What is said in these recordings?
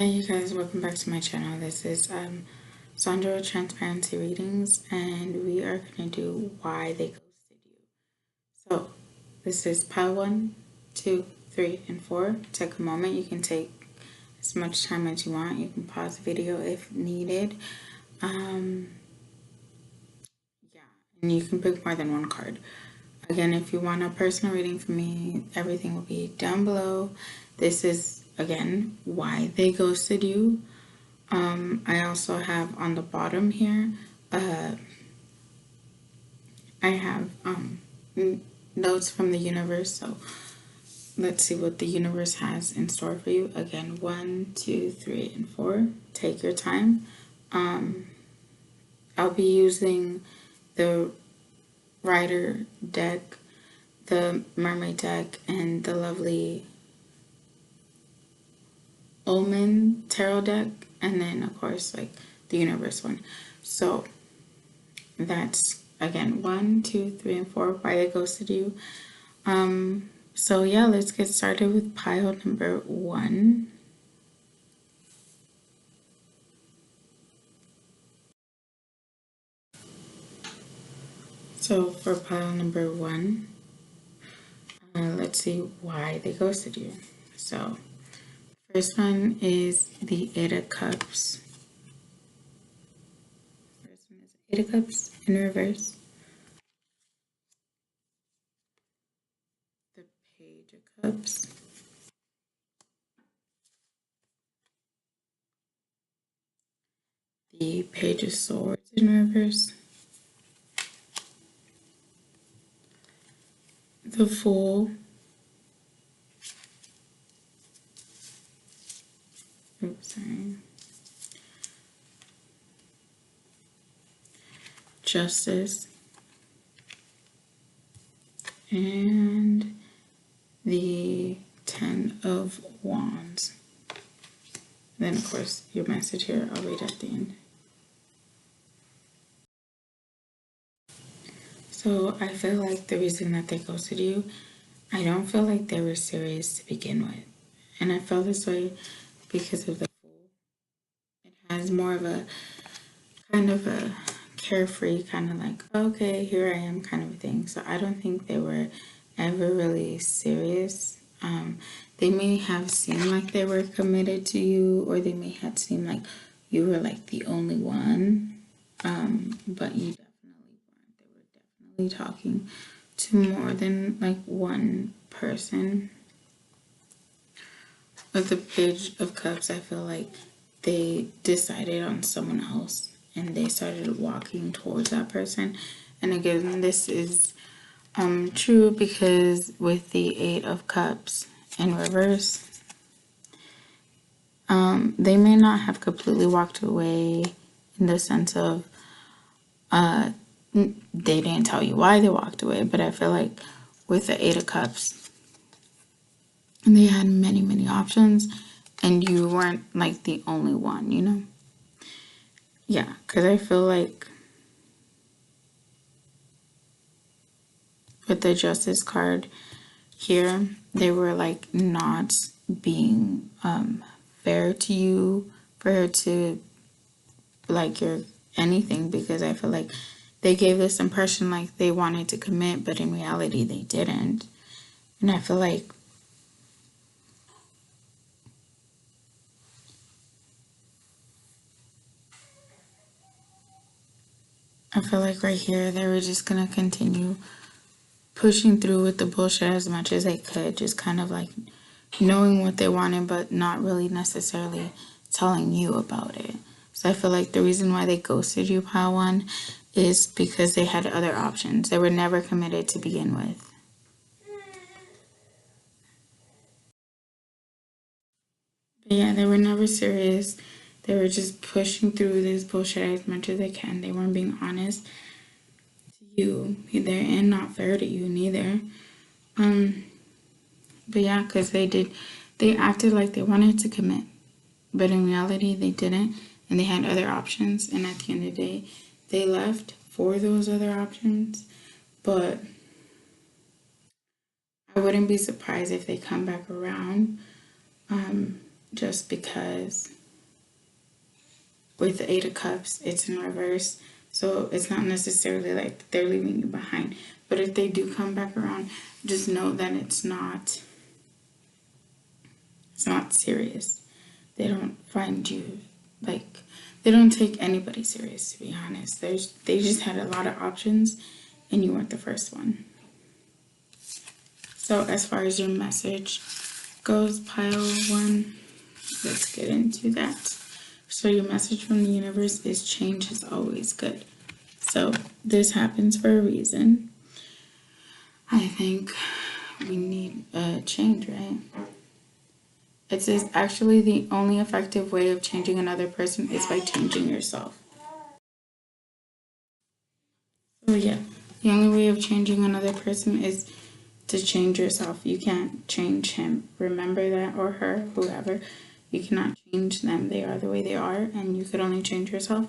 Hey you guys, welcome back to my channel. This is Sandra Transparency Readings, and we are going to do Why They Ghosted You. So this is pile 1, 2, 3, and 4. Take a moment. You can take as much time as you want. You can pause the video if needed. Yeah, and you can pick more than one card. Again, if you want a personal reading from me, everything will be down below. This is, again, Why They Ghosted You. I also have on the bottom here, I have notes from the universe. So let's see what the universe has in store for you. Again, 1, 2, 3, and 4. Take your time. I'll be using the Rider deck, the Mermaid deck, and the lovely Omen tarot deck, and then of course like the universe one. So that's again 1, 2, 3, and 4. Why They Ghosted You. So yeah, let's get started with pile number 1. So for pile number 1, let's see why they ghosted you. So first one is the Eight of Cups. First one is Eight of Cups in reverse. The Page of Cups. The Page of Swords in reverse. The Fool. Oops, sorry. Justice. And the Ten of Wands. Then, of course, your message here, I'll read at the end. So, I feel like the reason that they ghosted you, I don't feel like they were serious to begin with. And I felt this way because of the Fool. It has more of a kind of a carefree, kind of like, okay, here I am kind of a thing. So, I don't think they were ever really serious. They may have seemed like they were committed to you, or they may have seemed like you were like the only one, but you definitely weren't. They were definitely talking to more than like one person. With the Page of Cups, I feel like they decided on someone else and they started walking towards that person. And again, this is true because with the Eight of Cups in reverse, they may not have completely walked away in the sense of they didn't tell you why they walked away, but I feel like with the Eight of Cups, they had many, many options, and you weren't like the only one, you know? Yeah, because I feel like with the Justice card here, they were like not being fair to you, fair to like your anything, because I feel like they gave this impression like they wanted to commit, but in reality they didn't. And I feel like right here they were just gonna continue pushing through with the bullshit as much as they could, just kind of like knowing what they wanted but not really necessarily telling you about it. So I feel like the reason why they ghosted you, pile 1, is because they had other options. They were never committed to begin with. But yeah, they were never serious. They were just pushing through this bullshit as much as they can. They weren't being honest to you either, and not fair to you neither. But yeah, because they acted like they wanted to commit, but in reality they didn't, and they had other options. And at the end of the day, they left for those other options. But I wouldn't be surprised if they come back around. just because with the Eight of Cups, it's in reverse. So it's not necessarily like they're leaving you behind. But if they do come back around, just know that it's not serious. They don't find you like they don't take anybody serious, to be honest. They just had a lot of options and you weren't the first one. So as far as your message goes, pile one, let's get into that. So your message from the universe is change is always good. So this happens for a reason. I think we need a change, right? It says actually the only effective way of changing another person is by changing yourself. So yeah, the only way of changing another person is to change yourself. You can't change him. Remember that, or her, whoever. You cannot change them. They are the way they are, and you could only change yourself.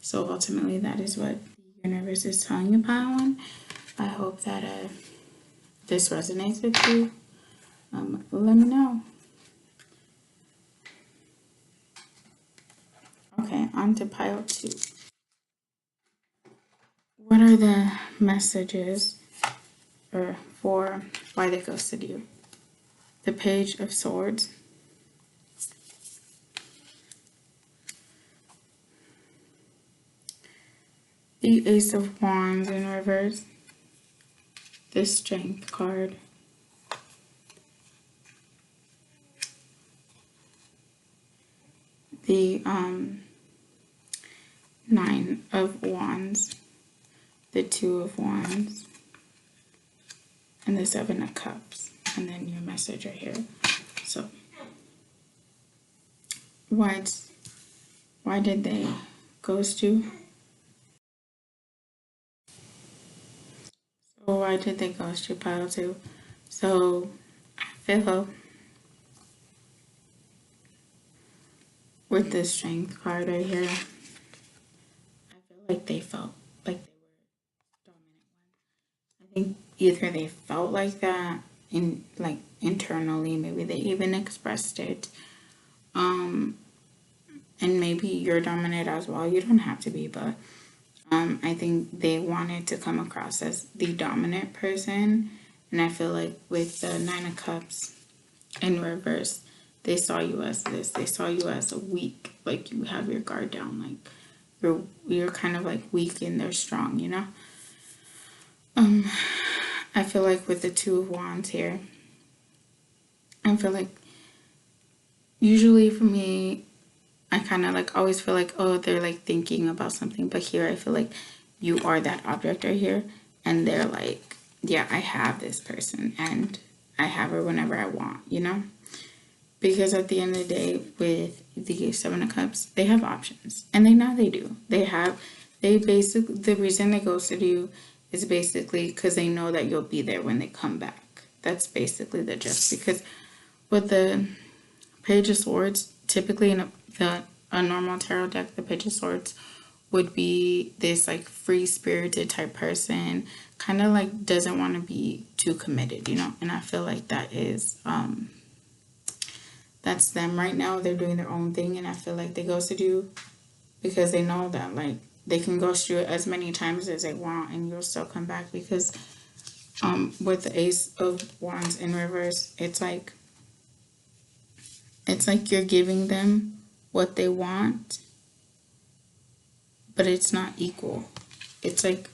So ultimately, that is what the universe is telling you, pile one. I hope that this resonates with you. Let me know. Okay, on to pile two. What are the messages for why they ghosted you? The Page of Swords. The Ace of Wands in reverse. The Strength card. The Nine of Wands. The Two of Wands. And the Seven of Cups. And then your message right here. So, why did they ghost you? So why did they ghost you, pile two? So I feel with this Strength card right here, I feel like they felt like they were dominant one. I think either they felt like that in like internally, maybe they even expressed it. And maybe you're dominant as well. You don't have to be, but I think they wanted to come across as the dominant person. And I feel like with the Nine of Cups in reverse, they saw you as this. They saw you as a weak, like you have your guard down, like you're kind of like weak and they're strong, you know? I feel like with the Two of Wands here, I feel like usually for me, I kind of like always feel like, oh, they're like thinking about something. But here I feel like you are that object right here. And they're like, yeah, I have this person and I have her whenever I want, you know? Because at the end of the day, with the Seven of Cups, they have options. And they do. They basically, the reason they ghosted you is basically because they know that you'll be there when they come back. That's basically the gist. Because with the Page of Swords, typically in a normal tarot deck, the Page of Swords would be this like free-spirited type person, kind of like doesn't want to be too committed, you know? And I feel like that is, that's them right now. They're doing their own thing, and I feel like they ghosted you because they know that like they can ghost you as many times as they want and you'll still come back. Because with the Ace of Wands in reverse, it's like you're giving them what they want, but it's not equal. It's like,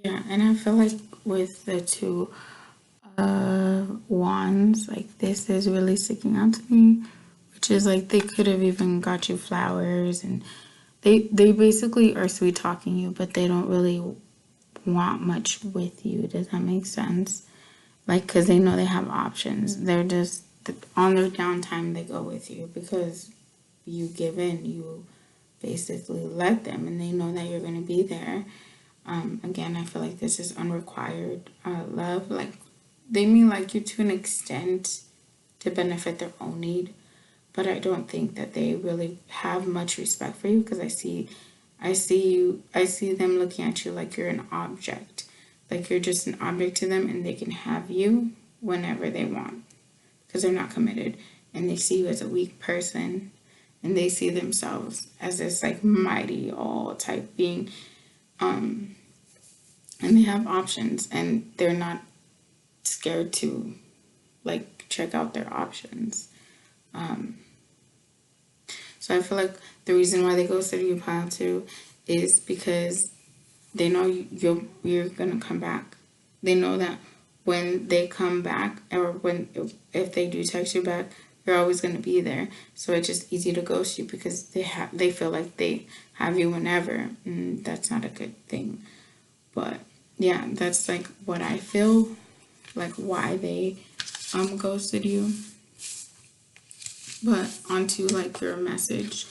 yeah, and I feel like with the Two Wands, like this is really sticking out to me, which is like they could have even got you flowers, and they basically are sweet talking you, but they don't really want much with you. Does that make sense? Like, because they know they have options. They're just on their downtime, they go with you because you give in, you basically let them, and they know that you're going to be there. Again, I feel like this is unrequired love. Like, they may like you to an extent to benefit their own need, but I don't think that they really have much respect for you, because I see them looking at you like you're an object, like you're just an object to them, and they can have you whenever they want. because they're not committed, and they see you as a weak person, and they see themselves as this like mighty all type being, and they have options, and they're not scared to like check out their options. So I feel like the reason why they ghosted you, pile two, is because they know you're gonna come back. They know that when they come back, or when if they do text you back, you're always gonna be there. So it's just easy to ghost you because they feel like they have you whenever, and that's not a good thing. But yeah, that's like what I feel like why they ghosted you. But onto like your message.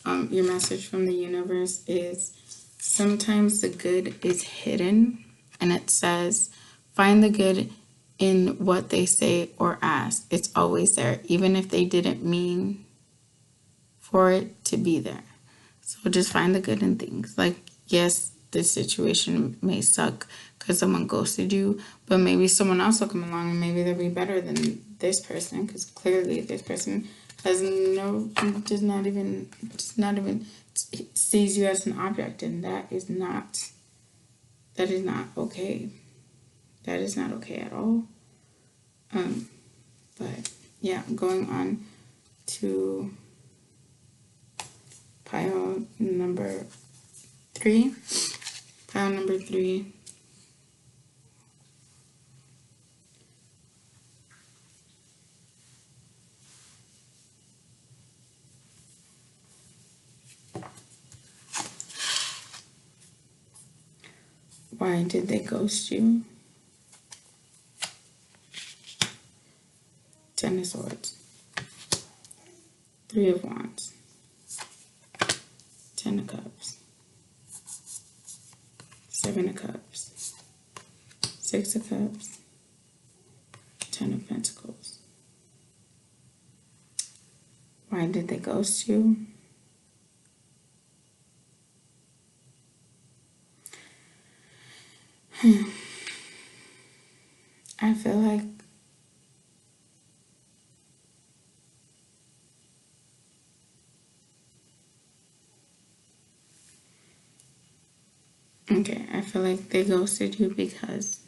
Your message from the universe is sometimes the good is hidden, and it says, find the good in what they say or ask. It's always there, even if they didn't mean for it to be there. So just find the good in things. Like, yes, this situation may suck because someone ghosted you, but maybe someone else will come along and maybe they'll be better than this person, because clearly this person has does not even sees you as an object, and that is not okay. That is not okay at all. But yeah, going on to pile number 3. Pile number 3. Why did they ghost you? 10 of Swords. 3 of Wands. 10 of Cups. 7 of Cups. 6 of Cups. 10 of Pentacles. Why did they ghost you? I feel like I feel like they ghosted you because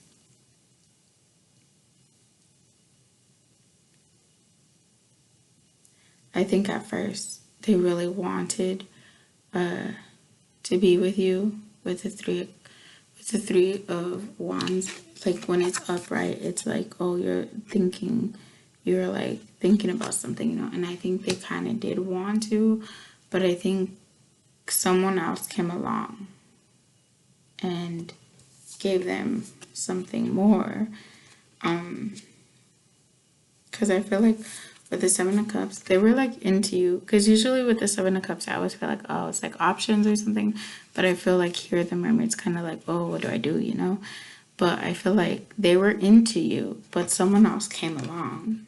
I think at first they really wanted to be with you with the three of Wands. Like when it's upright, it's like, oh, you're like thinking about something, and I think they kind of did want to, but I think someone else came along and gave them something more. Because I feel like with the 7 of Cups, they were like into you. Because usually with the 7 of Cups, I always feel like, oh, it's like options or something. But I feel like here the mermaid's kind of like, oh, what do I do, But I feel like they were into you, but someone else came along.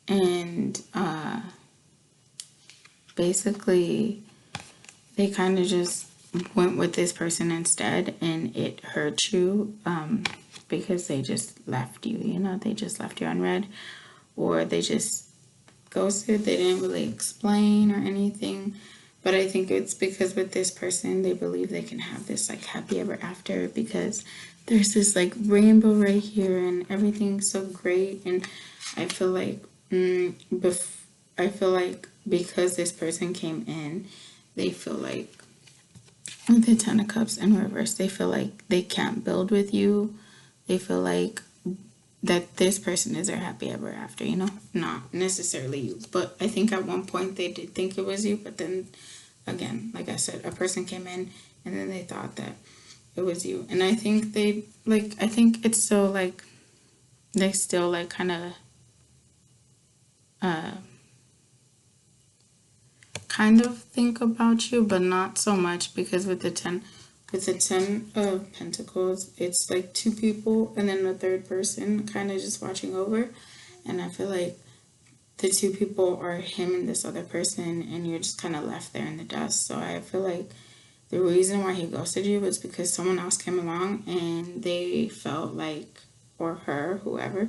And basically, they kind of just went with this person instead, and it hurt you because they just left you, they just left you on red, or they just ghosted. They didn't really explain or anything. But I think it's because with this person, they believe they can have this like happy ever after because there's this like rainbow right here and everything's so great. And I feel like because this person came in, they feel like with the 10 of Cups in reverse, they feel like they can't build with you. They feel like that this person is their happy ever after, not necessarily you. But I think at one point they did think it was you, but then again, like I said, a person came in and then they thought that it was you. And I think I think it's still like, they still like kind of think about you, but not so much, because with the 10 of Pentacles, it's like 2 people and then a third person kind of just watching over. And I feel like the 2 people are him and this other person, and you're just kind of left there in the dust. So I feel like the reason why he ghosted you was because someone else came along and they felt like, or her, whoever,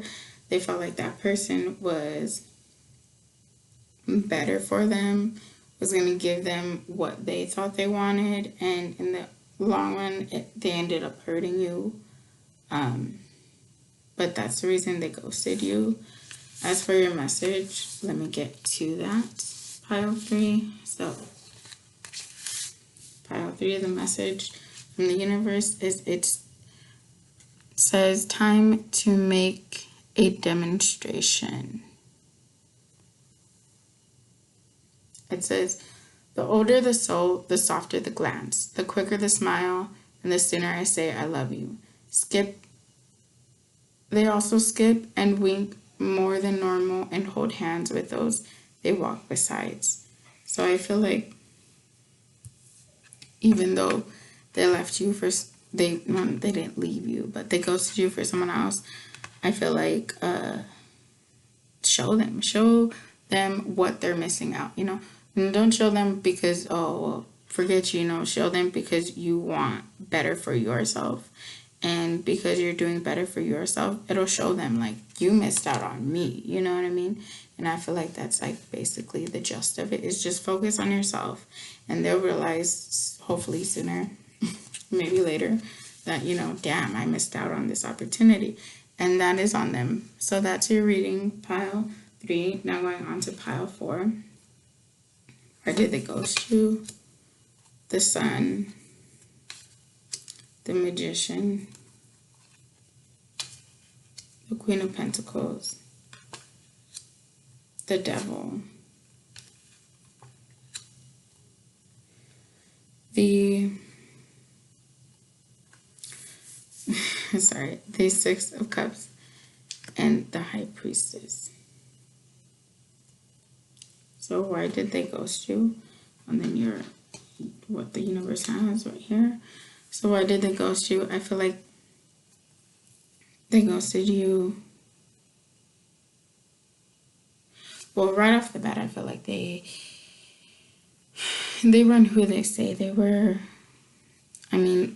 they felt like that person was better for them, was going to give them what they thought they wanted, and in the long run, they ended up hurting you. But that's the reason they ghosted you. As for your message, let me get to that. Pile 3. So, pile 3 of the message from the universe is it says, time to make a demonstration. It says, the older the soul, the softer the glance, the quicker the smile, and the sooner I say I love you. They also skip and wink more than normal and hold hands with those they walk beside. So I feel like even though they left you for, they didn't leave you, but they ghosted you for someone else, I feel like show them what they're missing out, you know. And don't show them because, oh, well, forget you, you know. Show them because you want better for yourself. And because you're doing better for yourself, it'll show them, like, you missed out on me. You know what I mean? And I feel like that's, like, basically the gist of it, is just focus on yourself. And they'll realize, hopefully sooner, maybe later, that, you know, damn, I missed out on this opportunity. And that is on them. So that's your reading, pile 3. Now going on to pile 4. Why did they ghost you? The Sun, the Magician, the Queen of Pentacles, the Devil, the the Six of Cups, and the High Priestess. So why did they ghost you? And then what the universe has right here. So why did they ghost you? I feel like they ghosted you. Well, right off the bat, I feel like they weren't who they say they were. I mean,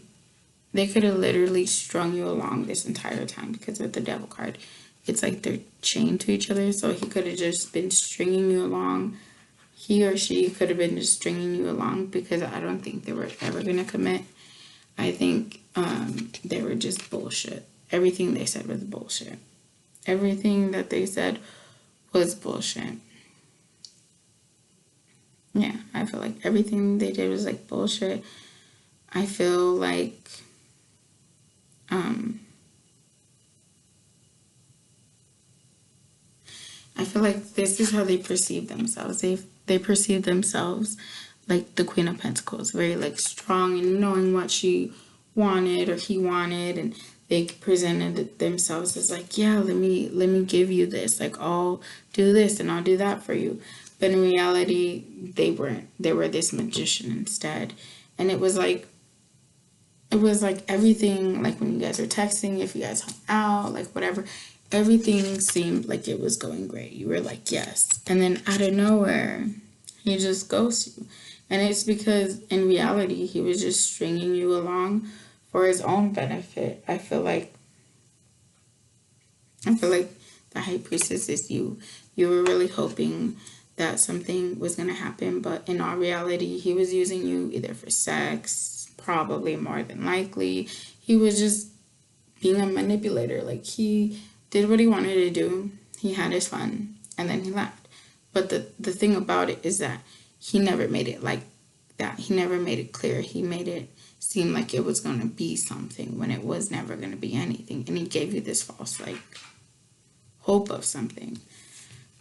they could have literally strung you along this entire time, because with the Devil card, it's like they're chained to each other. So he could have just been stringing you along. He or she could have been just stringing you along, because I don't think they were ever going to commit. I think they were just bullshit. Everything they said was bullshit. Everything that they said was bullshit. Yeah, I feel like everything they did was like bullshit. I feel like this is how they perceive themselves. They perceive themselves like the Queen of Pentacles, very like strong and knowing what she wanted or he wanted, and they presented themselves as like, yeah, let me give you this, like, I'll do this and I'll do that for you. But in reality, they weren't. They were this magician instead. And it was like everything, like when you guys were texting, if you guys hung out, like whatever, everything seemed like it was going great. You were like, yes. And then out of nowhere, he just ghosts you. And it's because in reality, he was just stringing you along for his own benefit. I feel like the High Priestess is you. You were really hoping that something was going to happen, but in all reality, he was using you either for sex, probably more than likely. He was just being a manipulator. Like, he did what he wanted to do. He had his fun, and then he left. But the thing about it is that he never made it like that. He never made it clear. He made it seem like it was going to be something when it was never going to be anything. And he gave you this false, like, hope of something.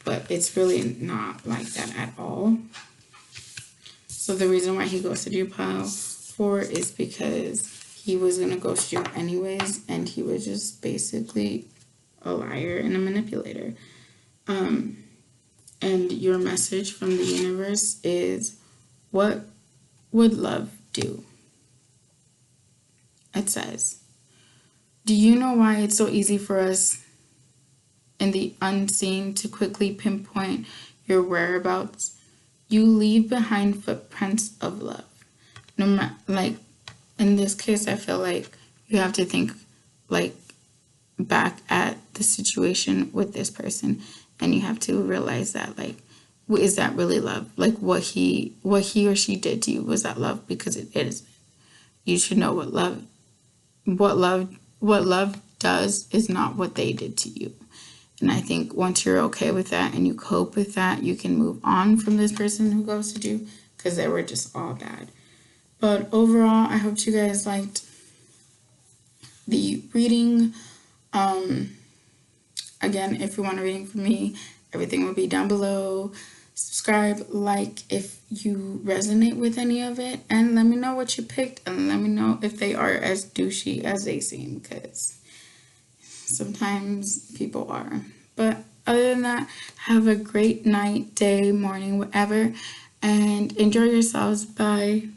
But it's really not like that at all. So the reason why he ghosted you, pile 4, is because he was going to ghost you anyways. And he was just basically a liar and a manipulator. And your message from the universe is, what would love do? It says, do you know why it's so easy for us in the unseen to quickly pinpoint your whereabouts? You leave behind footprints of love. No matter, like, in this case, I feel like you have to think, like, back the situation with this person, and you have to realize that, like, is that really love? Like, what he or she did to you, was that love? Because it is. You should know what love does is not what they did to you. And I think once you're okay with that and you cope with that, you can move on from this person who ghosted you, because they were just all bad. But overall, I hope you guys liked the reading. Again, if you want a reading from me, everything will be down below. Subscribe, like if you resonate with any of it, and let me know what you picked, and let me know if they are as douchey as they seem, because sometimes people are. But other than that, have a great night, day, morning, whatever, and enjoy yourselves. Bye.